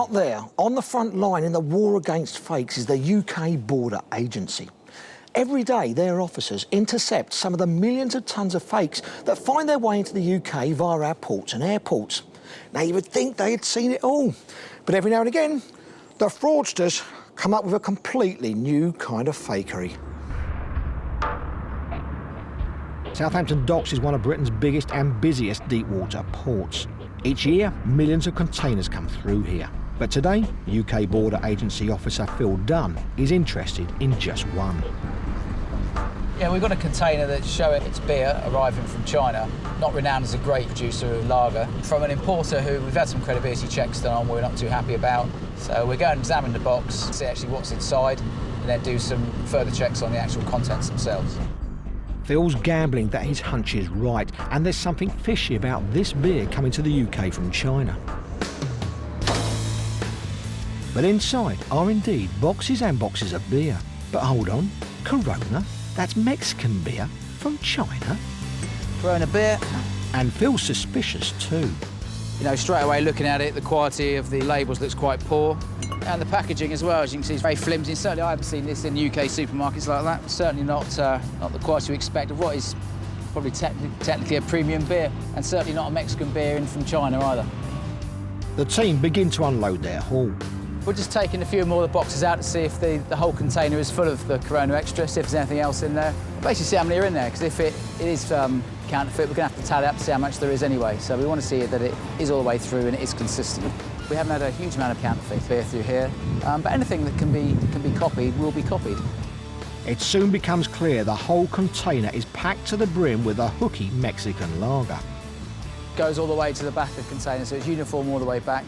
Out there, on the front line in the war against fakes, is the UK Border Agency. Every day, their officers intercept some of the millions of tonnes of fakes that find their way into the UK via our ports and airports. Now, you would think they had seen it all, but every now and again, the fraudsters come up with a completely new kind of fakery. Southampton Docks is one of Britain's biggest and busiest deep-water ports. Each year, millions of containers come through here. But today, UK Border Agency officer Phil Dunn is interested in just one. Yeah, we've got a container that's showing its beer arriving from China, not renowned as a great producer of lager, from an importer who we've had some credibility checks done on we're not too happy about. So we're going to examine the box, see actually what's inside, and then do some further checks on the actual contents themselves. Phil's gambling that his hunch is right, and there's something fishy about this beer coming to the UK from China. But inside are indeed boxes and boxes of beer. But hold on, Corona? That's Mexican beer from China? Corona beer. And Phil's suspicious too. You know, straight away looking at it, the quality of the labels looks quite poor. And the packaging as well, as you can see, is very flimsy. Certainly I haven't seen this in UK supermarkets like that. Certainly not the quality we expect of what is probably technically a premium beer, and certainly not a Mexican beer in from China either. The team begin to unload their haul. We're just taking a few more of the boxes out to see if the whole container is full of the Corona Extra, see if there's anything else in there. Basically see how many are in there, because if it is counterfeit, we're going to have to tally up to see how much there is anyway. So we want to see that it is all the way through and it is consistent. We haven't had a huge amount of counterfeit beer through here, but anything that can be copied will be copied. It soon becomes clear the whole container is packed to the brim with a hooky Mexican lager. Goes all the way to the back of the container, so it's uniform all the way back.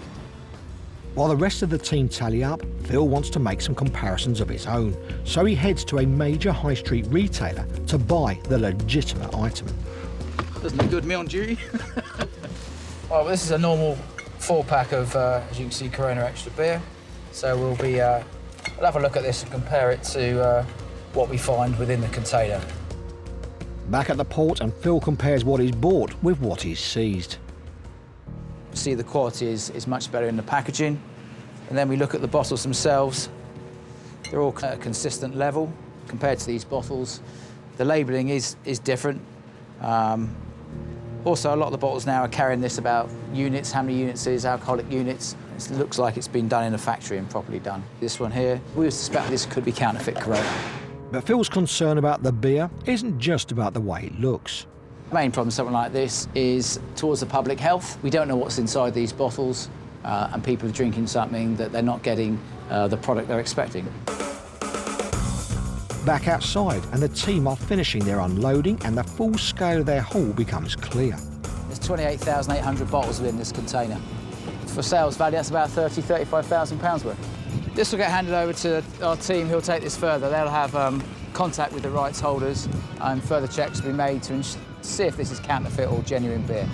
While the rest of the team tally up, Phil wants to make some comparisons of his own, so he heads to a major high street retailer to buy the legitimate item. Doesn't look good me on duty. Well, this is a normal 4-pack of, as you can see, Corona Extra beer. So we'll have a look at this and compare it to what we find within the container. Back at the port, and Phil compares what he's bought with what he's seized. See, the quality is much better in the packaging. And then we look at the bottles themselves. They're all at a consistent level compared to these bottles. The labelling is different. Also, a lot of the bottles now are carrying this about units, how many units it is, alcoholic units. It looks like it's been done in a factory and properly done. This one here, we suspect this could be counterfeit Corona. But Phil's concern about the beer isn't just about the way it looks. The main problem with something like this is towards the public health. We don't know what's inside these bottles, and people are drinking something that they're not getting the product they're expecting. Back outside, and the team are finishing their unloading, and the full scale of their haul becomes clear. There's 28,800 bottles within this container. For sales value, that's about £35,000 worth. This will get handed over to our team who'll take this further. They'll have contact with the rights holders, and further checks will be made to see if this is counterfeit or genuine beer.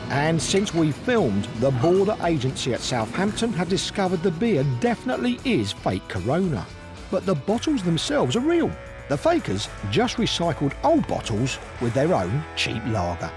And since we filmed, the border agency at Southampton have discovered the beer definitely is fake Corona. But the bottles themselves are real. The fakers just recycled old bottles with their own cheap lager.